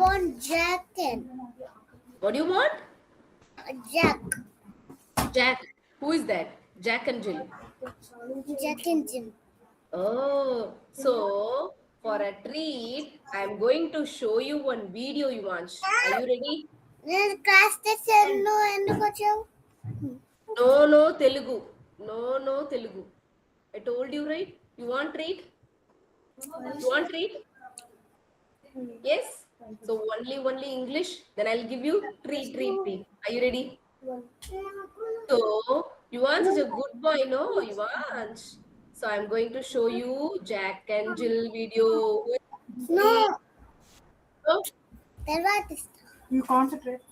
want Jack and. What do you want? Jack. Jack. Who is that? Jack and Jill. Jack and Jim. Oh, so for a treat, I'm going to show you one video, Yuvansh. Are you ready? నేను class టెస్ట్లో ఎందుకు వచ్చావు? No, Telugu. No, Telugu. I told you, right? You want treat? You want treat? Yes? So only English. Then I'll give you treat. Are you ready? So, Yuvansh is a good boy, no? Yuvansh. So I'm going to show you Jack and Jill video. No. So, తర్వాత ఇస్తా. You concentrate.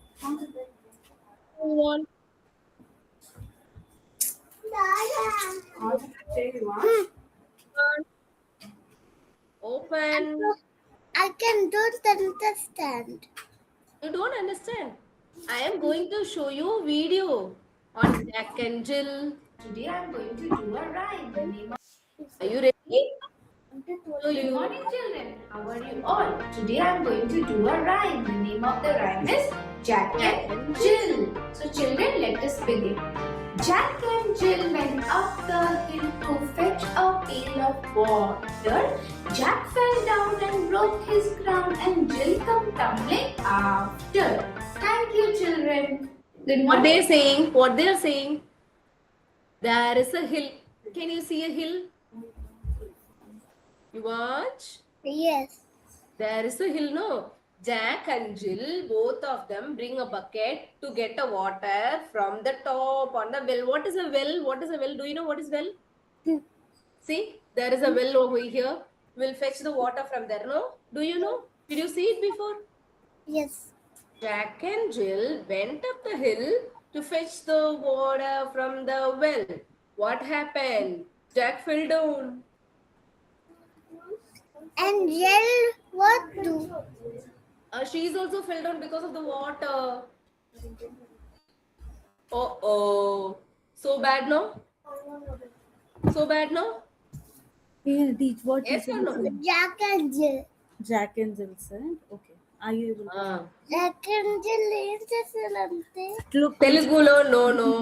you want? Concentrate, you want? Open. I don't understand. You don't understand. I am going to show you a video on Jack and Jill. Today I'm going to do a rhyme. The name of Are you ready? So Good morning, children. How are you all? Today I'm going to do a rhyme. The name of the rhyme is Jack and Jill. So, children, let us begin. Jack and Jill went up the hill to fetch a pail of water. Jack fell down and broke his crown, and Jill come tumbling after. Thank you, children. Good What morning. they're saying? What they're saying? There is a hill. Can you see a hill? You watch? Yes. There is a hill, no? Jack and Jill, both of them bring a bucket to get a water from the top on the well. What is a well? What is a well? Do you know what is well? See, there is a well over here. We'll fetch the water from there, no? Do you know? Did you see it before? Yes. Jack and Jill went up the hill to fetch the water from the well. What happened? Jack fell down. And Jill, what do? She's also fell down because of the water. Oh. So bad, no? So bad, no? Hey, teach what Yes you or no? said. Jack and Jill. Jack and Jill said. Okay. Are you able to? Jack and Jill ఏం చేశారంటే? Look, Telugulo, no.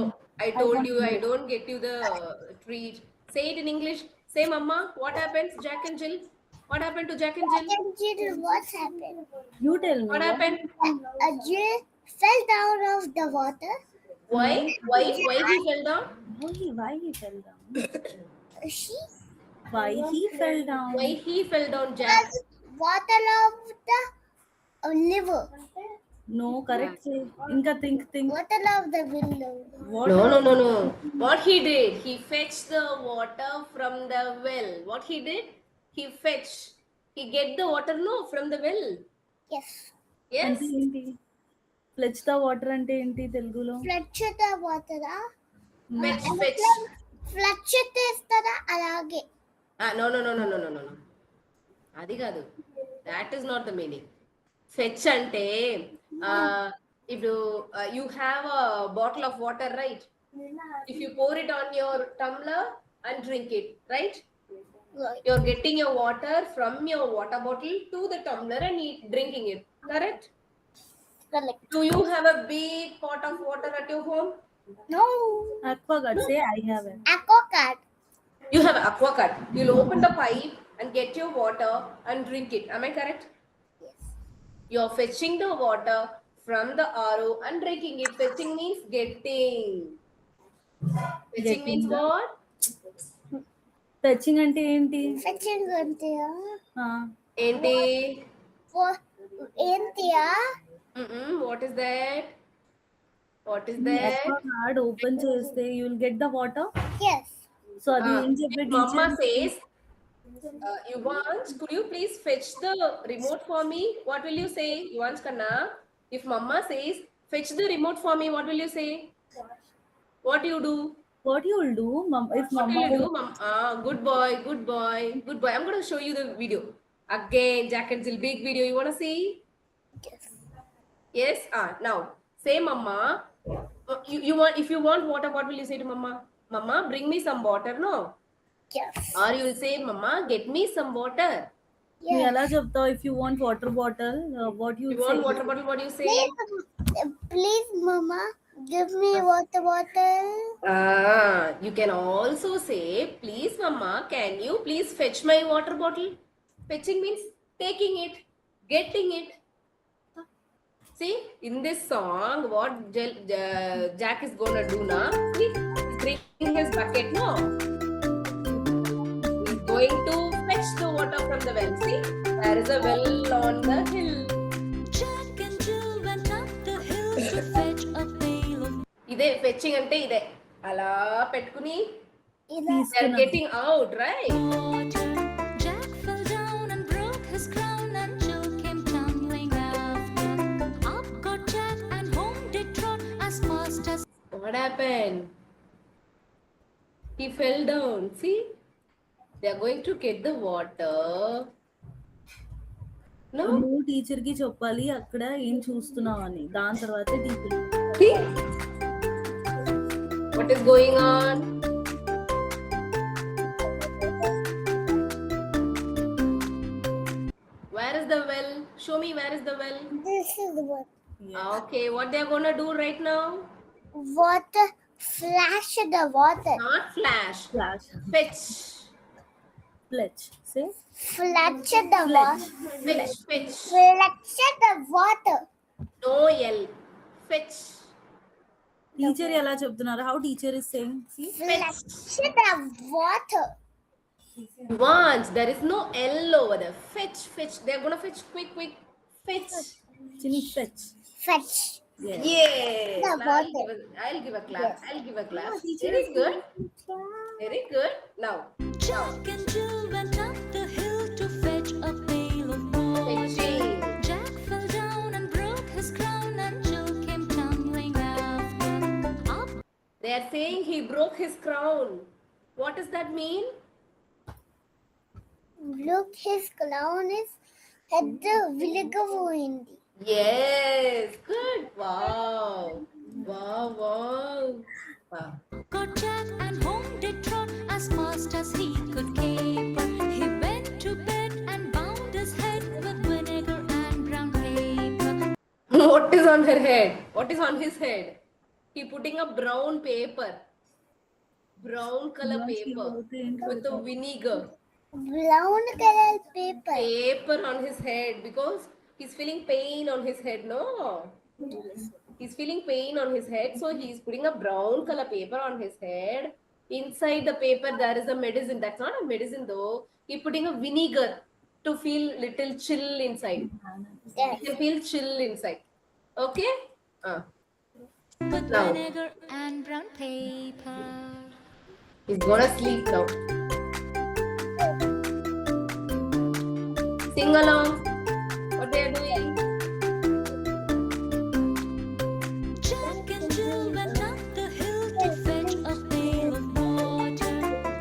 I told you I don't get you the treat. Say it in English. Say, Mama, what happens? Jack and Jill. What happened to Jack and Jill? Jack and Jill, what happened? you tell me. What happened? Jill fell down of the water. Why he fell down? Why he fell down? She Why he fell down? Why he fell down, Jack? water of the liver. No, correct. Say. Inka think. Water of the window. What? No. What he did? He fetched the water from the well. What he did? He fetched. He get the water, no, from the well. Yes. Yes. అంటే ఏంటి? Fetch the water అంటే ఏంటి తెలుగులో? ఫ్లచ్ the water. Fetch. ఫ్లచ్ చేస్తారా అలాగే. No. అది కాదు. That is not the meaning. Fetch అంటే ఇప్పుడు you have a bottle of water, right? If you pour it on your tumbler and drink it, right? You're getting your water from your water bottle to the tumbler and drinking it, correct? Correct. Do you have a big pot of water at your home? No. Aquaguard. Say I have it. Aquaguard. You have aquaguard. You'll open the pipe and get your water and drink it. Am I correct? Yes. You're fetching the water from the RO and drinking it. Fetching means getting. Fetching means what? Fetching అంటే ఏంటి? Fetching అంటే Enti. ఏంటియా? What is that? What is that? Aquaguard open చేస్తే you will get the water. Yes. So అది ఏం చెప్పే Mama teacher? says, Yuvansh, could you please fetch the remote for me? What will you say, Yuvansh Kanna? If Mama says, fetch the remote for me, what will you say? What do you do? What you will do, if What Mama will you do, Mom? Good boy. I'm going to show you the video. Again, Jack and Jill, big video. You want to see? Yes. Yes? Now, say, Mama. You want? If you want water, what will you say to Mama? Mama, bring me some water, no? Yes. Or you will say, Mama, get me some water. నువ్వు Yes. ఎలా చెప్తావు if you want water bottle what you You want water bottle? What do you say? Please, Mama, give me water bottle. You can also say, please, Mama, can you please fetch my water bottle? Fetching means taking it, getting it. See, in this song, what Jack is gonna do now? See, he's bringing his bucket, no? He's going to fetch the water from the well. See, there is a well on the hill. Jack and Jill went up the hill to fetch a pail of ఇదే fetching అంటే ఇదే అలా పెట్టుకుని Ila. they are getting out, right? water. Jack fell down and broke his crown, and Jill came tumbling after. Up got Jack and home did trot as fast as What happened? He fell down. See, they are going to get the water. No, నువ్వు teacher కి చెప్పాలి అక్కడ ఏం చూస్తున్నావు అని దాని తర్వాత teacher see what is going on? Where is the well? Show me where is the well. This is what. Okay, what they are gonna do right now? Water. Flash the water. Not flash. Flash Fetch. Fletch say Flash the water. Fetch. Fetch. Flash the water. No L. Fetch. Teacher ఎలా చెప్తున్నారు how teacher is saying see Flash the water. Once there is no L over there. Fetch, fetch. They're gonna fetch quick, quick. Fetch. చిన్ని fetch Fetch. Yes. The Now water. I'll give a clap. Yes. I'll give a clap. teacher Very is good. Very good. Now, Jack and Jill went up the hill to fetch a pail of water. fetching. Jack fell down and broke his crown, and Jill came tumbling after. Up They are saying he broke his crown. What does that mean? Look, his clown is at the villager Hindi. Yes. Good. Wow. Wow. Wow. Wow. got Jack and home did trot as fast as he could caper. He went to bed and bound his head with vinegar and brown paper. What is on her head? What is on his head? He putting a brown paper. Brown color paper with the vinegar. Brown color paper. Paper on his head because he's feeling pain on his head, no? He's feeling pain on his head, so he's putting a brown color paper on his head. Inside the paper, there is a medicine. That's not a medicine though. He's putting a vinegar to feel little chill inside. Yes. You can feel chill inside. Okay? With Now. vinegar and brown paper. He's gonna sleep now. Sing along. What they are doing? Jack and Jill went up the hill to fetch a pail of water.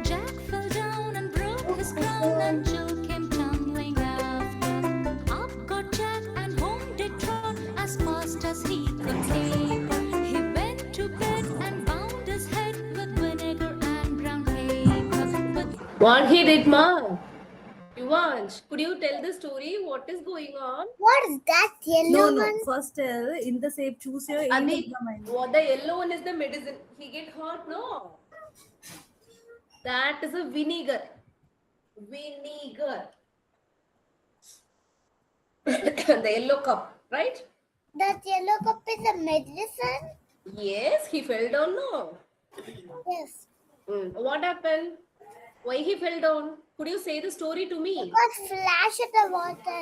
Jack fell down and broke his crown, and Jill came tumbling after. Up got Jack and home did trot as fast as he could caper. He went to bed and bound his head with vinegar and brown paper. With What he did, ma? Yuvansh, could you tell the story? What is going on? What is that yellow no one? First ఇంతసేపు చూసే And what the yellow one is the medicine. He get hurt, no? That is a vinegar. Vinegar. The yellow cup, right? That yellow cup is a medicine? Yes, he fell down, no? Yes. What happened? Why he fell down? Could you say the story to me? Because flash the water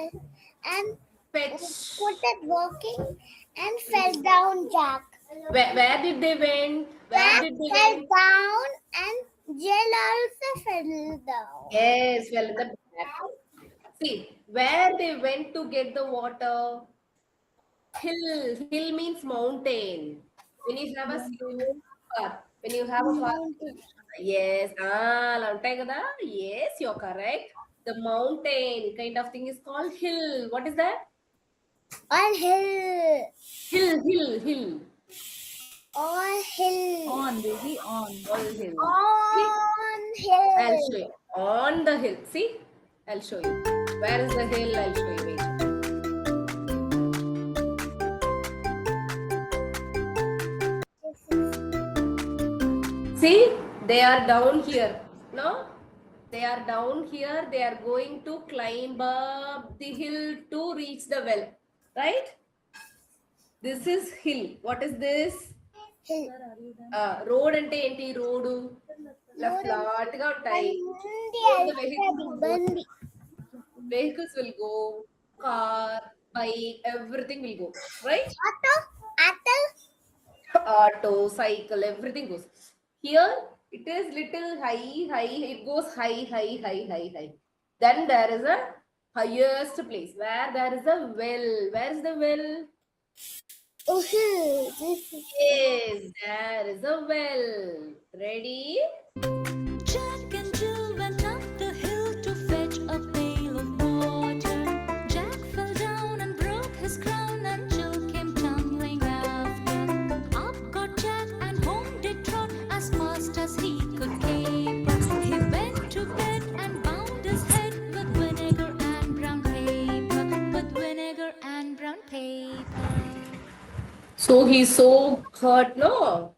and Fetch. put it walking and fell down Jack. Where did they went? Where Jack did they fell went? down and Jill also fell down. Yes, fell in the back. See, where they went to get the water? Hill. Hill means mountain. When you have a slope, when you have a yes, అలా ఉంటాయి కదా. Yes, you're correct. The mountain kind of thing is called hill. What is that? On hill. Hill. On hill. On baby on On hill. On hill. I'll show you. On the hill. See, I'll show you. Where is the hill? I'll show you. Wait. See, they are down here. No, they are down here. They are going to climb up the hill to reach the well. Right? This is hill. What is this? Hill. Road ante enti road la flat ga untayi. Bandi. Vehicles will go, car, bike, everything will go. Right? Auto, cycle, everything goes. Here it is little high, it goes high. Then there is a highest place where there is a well. Where is the well? Oh, this is Yes, there is a well. Ready? Jack and Jill went up the hill to fetch a pail of water. Jack fell down and broke his crown, and Jill came tumbling after. Up got Jack and home did trot as fast as he could caper. He went to bed and bound his head with vinegar and brown paper. With vinegar and brown paper. So he's so hurt, no?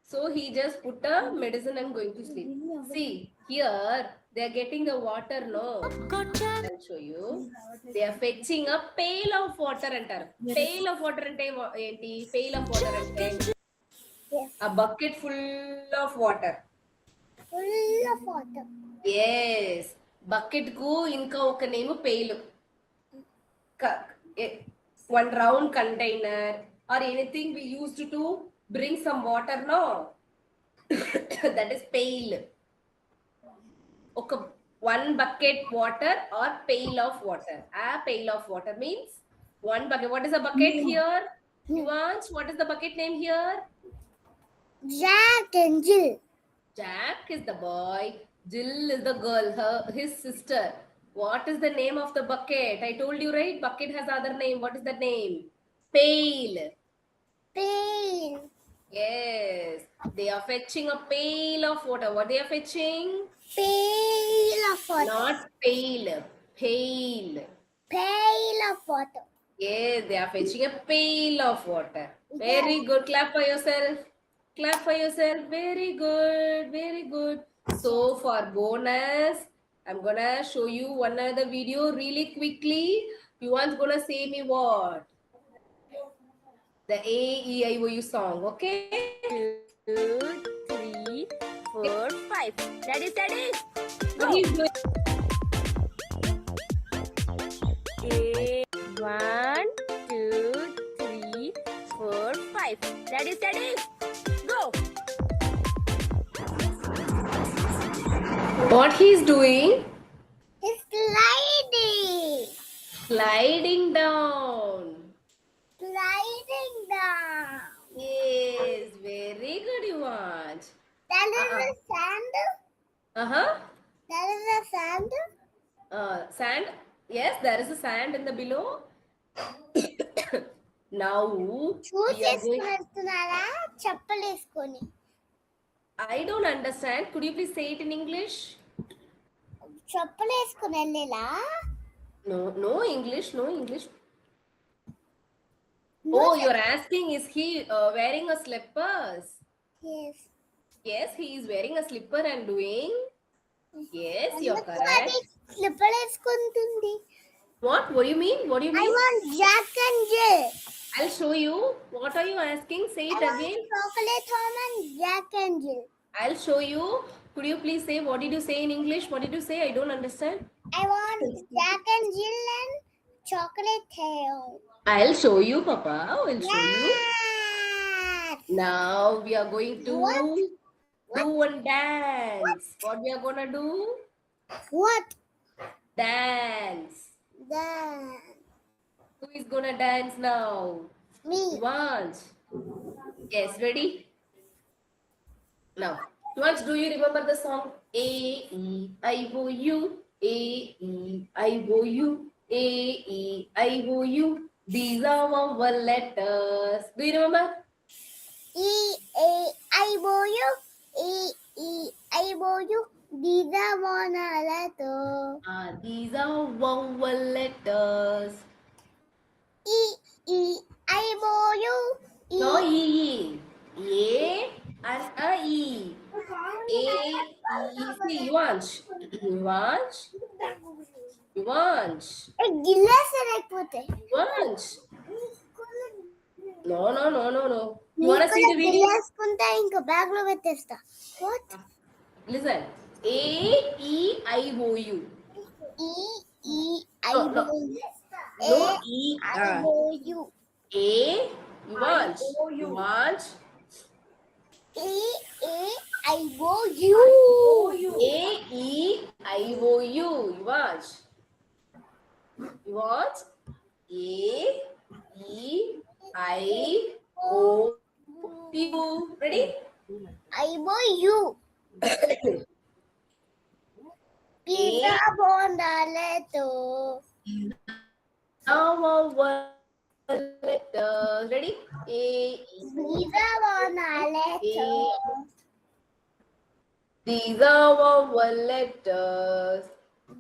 So he just put a medicine and going to sleep. See, here they are getting the water, no? Got Jack. I'll show you. They are fetching a pail of water antaru. Pail of water ante enti? Pail of water ante Yes. a bucket full of water. full of water. Yes. Bucket ku inka oka name pail. One round container or anything we used to bring some water, no? That is pail. Okay, one bucket water or pail of water. A pail of water means one bucket. What is a bucket here? Yuvansh, what is the bucket name here? Jack and Jill. Jack is the boy, Jill is the girl, his sister. What is the name of the bucket? I told you, right? Bucket has other name. What is the name? Pail. Pail. Yes. They are fetching a pail of water. What they are fetching? Pail of water. Not pail. Pail. Pail of water. Yes, they are fetching a pail of water. Very good. Clap for yourself. Clap for yourself. Very good. Very good. So for bonus, I'm gonna show you one other video really quickly. You want gonna say me what? The A-E-I-O-U song, okay? 2, 3, 4, 5. Ready, steady. What he's doing? Okay. 1, 2, 3, 4, 5. Ready, steady. Go. What he's doing? It's sliding. Sliding down. Sliding down. Yes, very good, Yuvansh. That is a sand. Uh-huh. That is a sand. Sand. Yes, there is a sand in the below. Now, Shoes we are going... వేసుకున్నారా చెప్పులు వేసుకొని I don't understand. Could you please say it in English? చెప్పులు వేసుకుని వెళ్ళేలా No English, no English. Oh, you're asking, is he wearing a slippers? yes. Yes, he is wearing a slipper and doing. Yes, you're correct. Slipper వేసుకుంటుంది. What do you mean? What do you I mean? want Jack and Jill. I'll show you. What are you asking? Say it I want again. chocolate Tom and Jack and Jill. I'll show you. Could you please say, what did you say in English? What did you say? I don't understand. I want Jack and Jill and chocolate tail. I'll show you, Papa. I'll show you. Yes. Now we are going to do one dance. What we are gonna do? What? Dance. Then Who is gonna dance now? me. Yuvansh. Yes, ready? Now, Yuvansh, do you remember the song A-E-I-O-U? A-E-I-O-u, A-E-I-O-u. These are our letters. Do you remember? E-A-I-O-U. E-E-I-O-U. These are one letter. These are vowel letters. E, E, I, O, U. E. No E. A and a E. A, E, see, Yuvansh. Yuvansh. Yuvansh. గిలాస్ లేకపోతే Yuvansh. No. You want to see the video? వేసుకుంటా ఇంకా bag లో పెట్టేస్తా. What? Listen. A, E, I, O, U. E, E, I, No. O, U. No E. I, O, U. A, Yuvansh. Yuvansh. E, A, I, O, U. A, E, I, O, U. Yuvansh. Yuvansh. A, E, I, O, U. Ready? I, O, U. Pizza bondaleto. Our letters. Ready? A, Pizza bondaleto. These are our letters.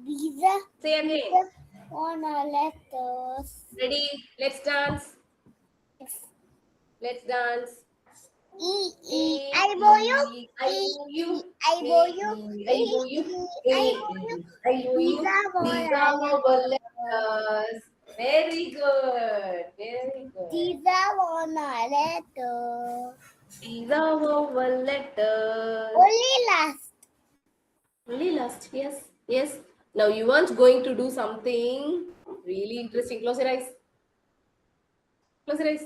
Pizza Say again. bondaletos. Ready? Let's dance. Let's dance. E, E, I, O, U. I, O, U. I, O, U. I, O, U. I, I, O, U. I, O, U. These are These are our letters. Very good. Very good. Pizza bondaleto. These are our letters. Only last. Only last. Yes. Yes. Now you aren't going to do something really interesting. Close your eyes. Close your eyes.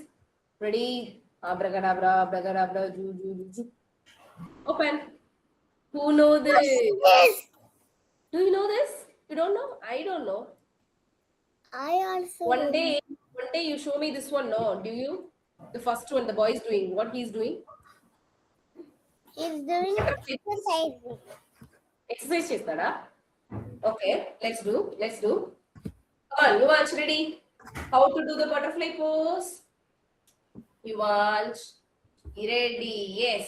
Ready? Abracadabra, abracadabra, ju. Open. Who know this? Yes. Do you know this? You don't know? I don't know. I also. One day you show me this one. No, do you? The first one, the boy is doing. What he's doing? He's doing exercise. Exercise chestada? Okay, let's do. Come on, Yuvansh, ready? How to do the butterfly pose? Yuvansh, ready? Yes.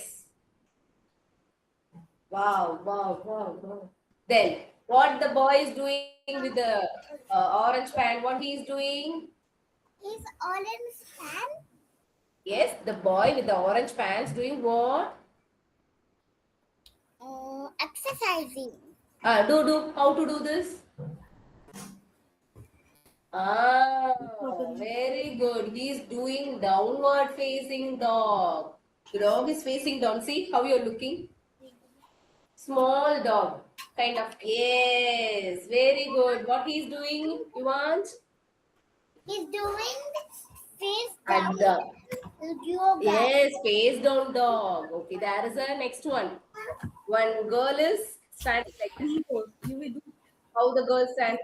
Wow. Then, what the boy is doing with the orange pant? What he is doing? Is orange fan? Yes, the boy with the orange pants doing what? Exercising. Do. How to do this? Very good. He is doing downward facing dog. The dog is facing down. See how you're looking? Small dog. Kind of. Yes. Very good. What he's doing, you want? He's doing face And down yoga. yes, face down dog. Okay, there is a next one. One girl is standing like this. You will do. How the girl stand?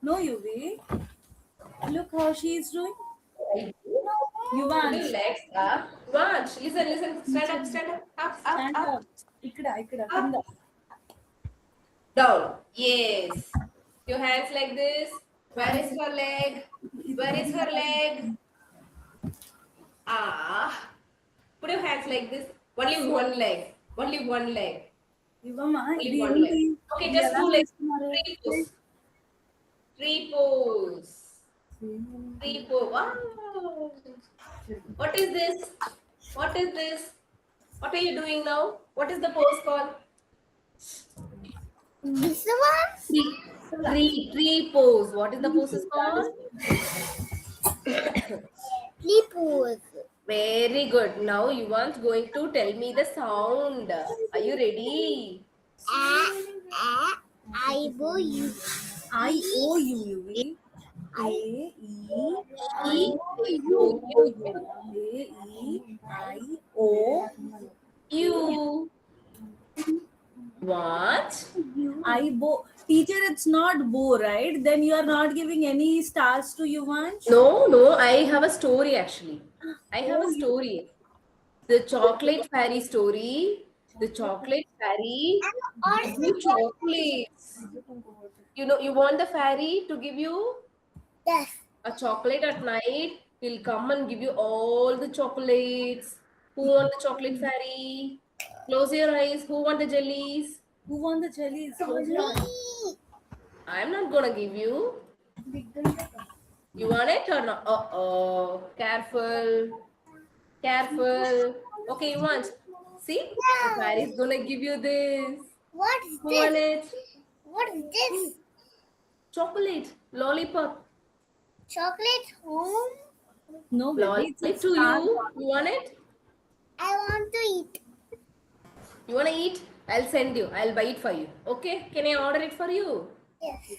No, Yuvi. Look how she is doing. Put your Yuvansh, legs up. Vansh, listen. Stand up. Up. stand up. Ikkada, kinda. Down. Yes. Your hands like this. Where is her leg? Put your hands like this. Only one leg. ఇవ్వమ్మా Only ఇది one ఏంటి? leg. Okay, ఇది just ఎలా 2 legs. చేస్తున్నారు? Three pose. Wow. What is this? What are you doing now? What is the pose called? This one? Tree pose. What is the pose is called? Tree pose. Very good. Now you want going to tell me the sound. Are you ready? I, O, U. I-O-U, Yuvi. You. What? Teacher, it's not bow, right? Then you are not giving any stars to Yuvansh? No. I have a story actually. I have a story. The chocolate fairy story. The chocolate fairy gives you chocolates. You know, you want the fairy to give you Yes. a chocolate at night. He'll come and give you all the chocolates. Who want the chocolate fairy? Close your eyes. Who want the jellies? Who won the jellies? Close your eyes. Me. I'm not gonna give you. You want it or not? Uh-oh. Careful. Careful. Okay, you want. See? Mary's gonna give you this. What is Who want this? it? What is this? Chocolate. Lollipop. Chocolate home? No, baby. It's a Lollipop to star. you. You want it? I want to eat. You wanna eat? I'll send you. I'll buy it for you. Okay? Can I order it for you? Yes.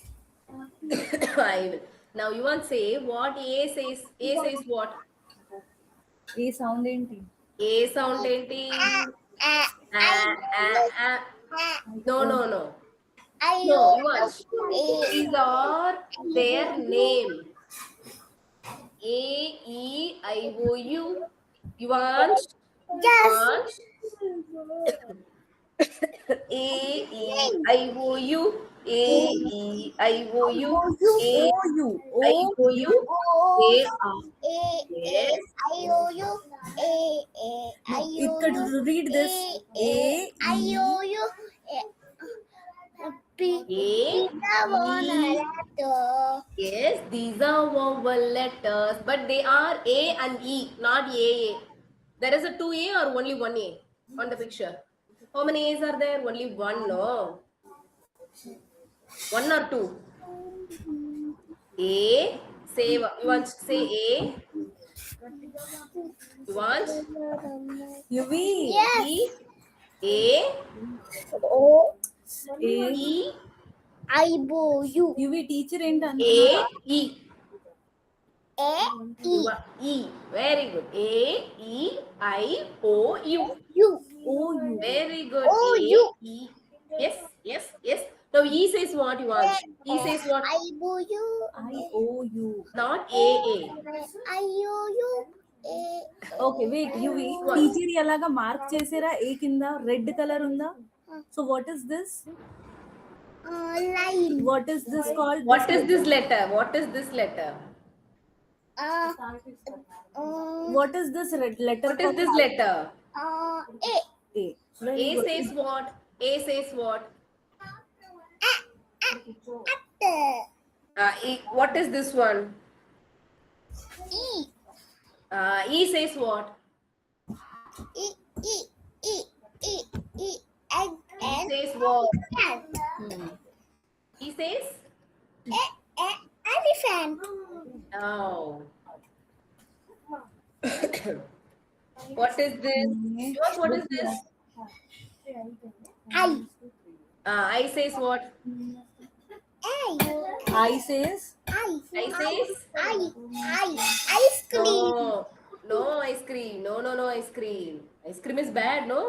I will. Now you want say what A says. A says what? A sound ఏంటి? A sound ఏంటి? Ah, No, no, no. I No, want you want. A. These are their name. A, E, I, O, U. You want? Yes. Want? A, E, I, O, U. A, E, I, O, U. A, O-U. I, O, U. O. A, A. Yes. I O U. A. I O ఇక్కడ U. read this. A, I O U. P. A, letter. Yes, these are vowel letters, but they are A and E, not A. There is a 2A or only 1A on the picture. How many A's are there? Only one, no? One or two? A, say, you want to say A? You want? Yuvi. Yes. E, A, O. A. E, I O U. Yuvi teacher ఏంటి A, అంటున్నా? E. A. E. E, very good. A, E, I, O, U. U. O-U. Very good. Oh, A, you. E. Yes, yes, yes. Now E says what you want. E says what? I O U. I-O-U. Not A. I O U. A. Okay wait UV What? Teacher ఎలాగా mark చేసారా A కింద red colour ఉందా so what is this Line. What is this called What is this letter? What is this letter? What is this red letter What is this letter? A. A A says what? A says what? What is this one? E. E says what? E. E. E. E. E. And. E says what? And. E says? Elephant. No. What is this? What is this? I. I says what? I. I says I. I says? Ice cream. No. No ice cream. No, no, no ice cream. Ice cream is bad, no?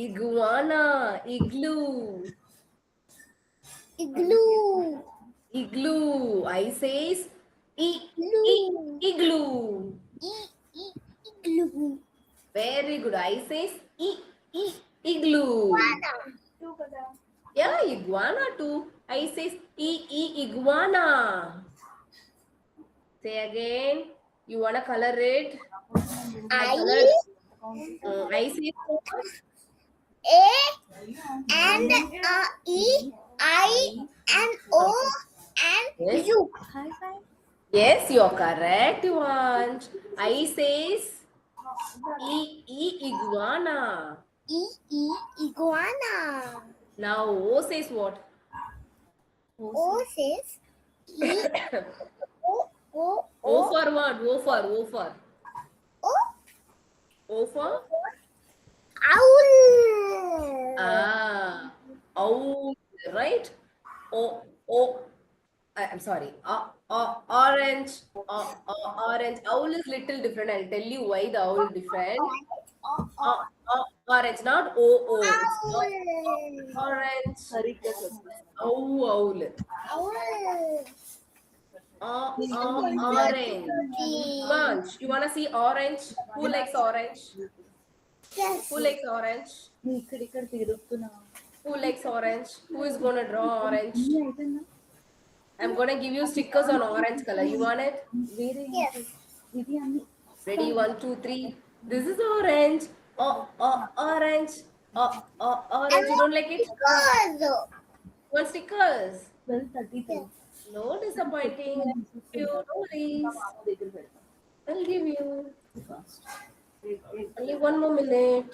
Iguana. Igloo. Igloo. Igloo. I says Igloo. igloo. Igloo. Very good. I says igloo. Yeah, iguana too. I says iguana. Say again. You wanna color it? I. I says A. And E. I. And O. And Yes. U. yes, you're correct. You want? I says iguana. Iguana. Now O says what? O says E. O. O for what? O for. O. O for? Owl. Owl, right? I'm sorry. Orange. Orange. Owl is little different. I'll tell you why the owl is different. Orange, not O. It's not orange. Owl. Orange. Bunch. You wanna see orange? Who likes orange? Yes. Who likes orange? ఇక్కడ తిరుగుతున్నా Who likes orange? Who is gonna draw orange? I'm gonna give you stickers on orange color. You want it? వేరే Yes. ఇది అన్ని Ready? 1, 2, 3. This is orange. Orange. Orange. You don't like it? Because Want stickers? 12:33. No disappointing. You no worries. I'll give you. Only one more minute.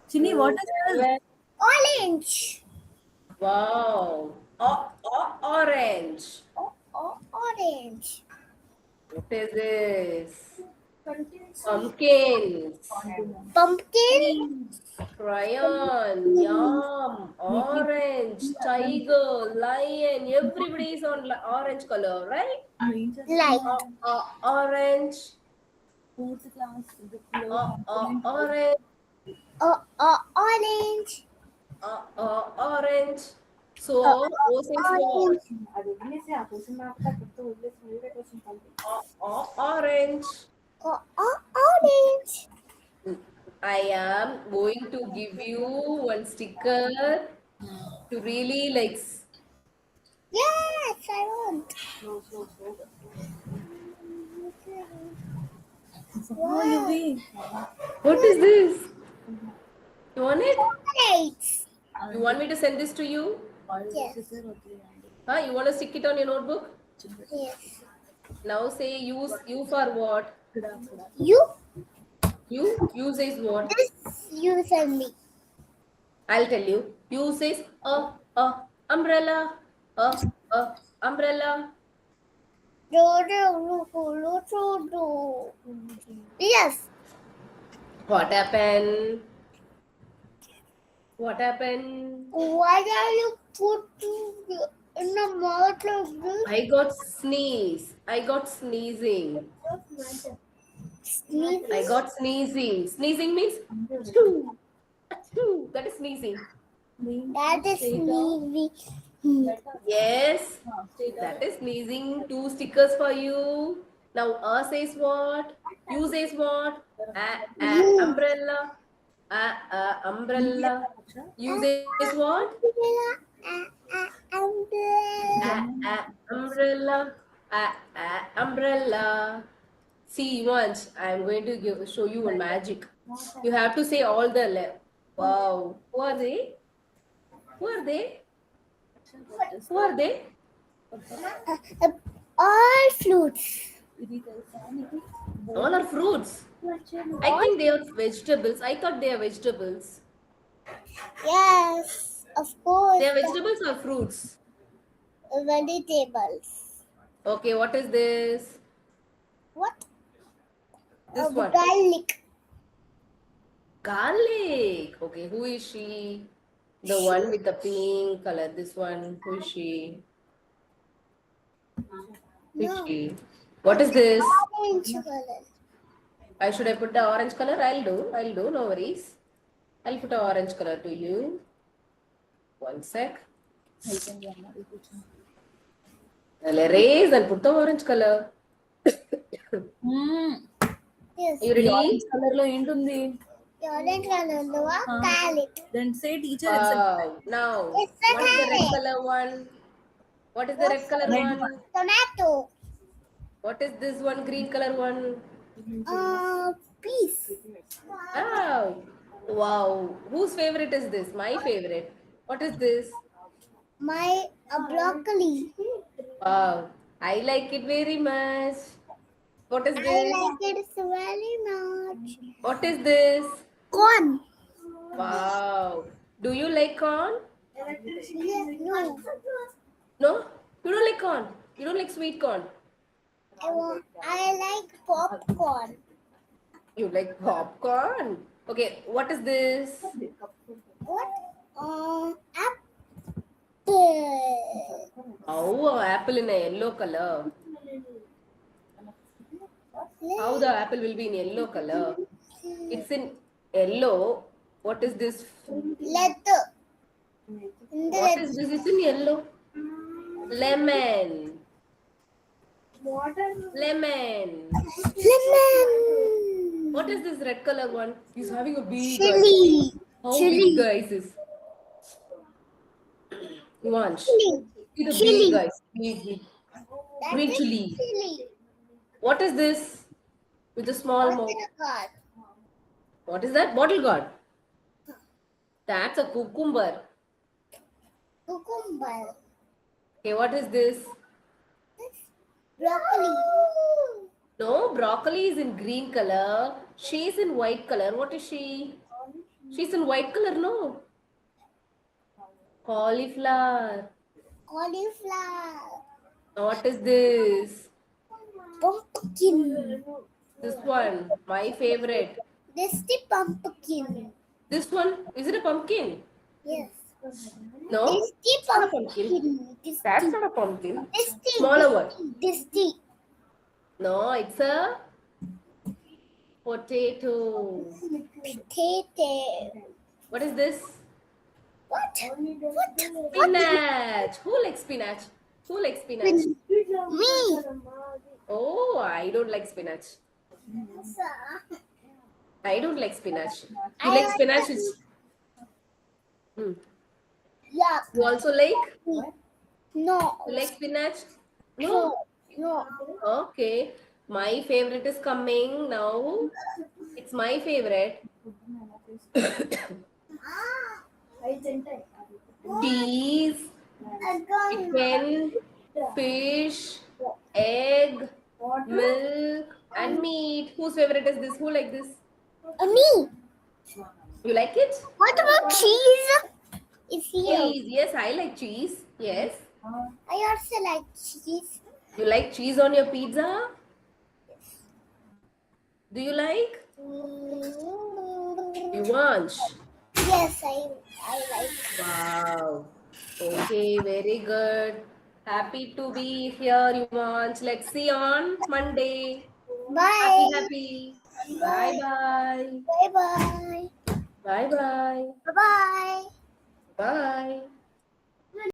Chinny, what is this? orange. Wow. Orange. Orange. What is this? Pumpkins. Pumpkin. Crayon. Yum. Orange. Tiger. Lion. Everybody is on orange color, right? Light. Orange. Fourth class. Orange. Orange. Orange. So, O says what? Orange. Orange. I am going to give you one sticker to really like. Yes, I want. Oh, Yuvi. What is this? You want it? Orange. You want me to send this to you? Yes. Huh? You want to stick it on your notebook? Yes. Now say use. You for what? You. You says what? This you send me. I'll tell you. You says umbrella. Umbrella. Yes. What happened? What happened? Why are you putting in the mouth of this? I got sneeze. I got sneezing. Sneeze. I got sneezing. Sneezing means achoo. Achoo. That is sneezing. That is sneezing. Yes. That is sneezing. 2 stickers for you. Now says what? You says what? Umbrella. Umbrella. You says what? Umbrella. Umbrella. See, once I'm going to show you a magic. You have to say all the wow. Who are they? Who are they? Who are they? All fruits. All are fruits. I think they are vegetables. I thought they are vegetables. Yes, of course. They are vegetables or fruits? Vegetables. Okay, what is this? What? This one. Garlic. Garlic. Okay, who is she? The one with the pink color. This one. Who is she? Who is No. she? What is this? Orange color. Should I put the orange color? I'll do. No worries. I'll put the orange color to you. One sec. I'll erase and put the orange color. Yes. You ready? Orange color lo ఏంటుంది? Orange color. Garlic. Then say teacher it's a Wow. Now, It's a what is the red carrot. color one? What is the red color Red one? Tomato. What is this one green color one? Peas. Wow. Wow. Whose favorite is this? My favorite. What is this? My broccoli. Wow. I like it very much. What is I this? like it very much. What is this? Corn. Wow. Do you like corn? No. No? You don't like corn? You don't like sweet corn? I like popcorn. You like popcorn? Okay, what is this? What? Apple. Oh, apple in a yellow color. How the apple will be in yellow color? It's in yellow. What is this? Leather. What is this? It's in yellow. Lemon. Lemon. Lemon. What is this red color one? He's having a big Chili. How Chili. big guys is? Vansh. Chili. See the Chili. big guys. Big. That Green is chili. chili. What is this? With a small mouth. What's it called? What is that? Bottle gourd. That's a cucumber. Cucumber. Okay, what is this? Broccoli. No, broccoli is in green color. She is in white color. What is she? She's in white color, no? Cauliflower. Cauliflower. What is this? Pumpkin. This one, my favorite. This is the pumpkin. This one, is it a pumpkin? Yes. No, This is it's the not a pumpkin. pumpkin. This That's not a pumpkin. This the Smaller one. This the No, it's a potato. potato. What is this? What? What? Spinach. Who likes spinach? Who likes spinach? Me. Oh, I don't like spinach. I don't like spinach. You like spinach? Hmm. Yeah. You also like? No. You like spinach? No. No. Okay. My favorite is coming now. It's my favorite. Cheese, chicken, fish, egg, milk, and meat. Whose favorite is this? Who like this? Me. You like it? What about cheese? It's here. Cheese. Yes, I like cheese. Yes. I also like cheese. You like cheese on your pizza? Do you like? You want? Yes, I like. Wow. Okay, very good. Happy to be here, Yuvansh. Let's see on Monday. Bye. Happy. Bye bye. Bye bye. Bye bye. Bye bye. Bye.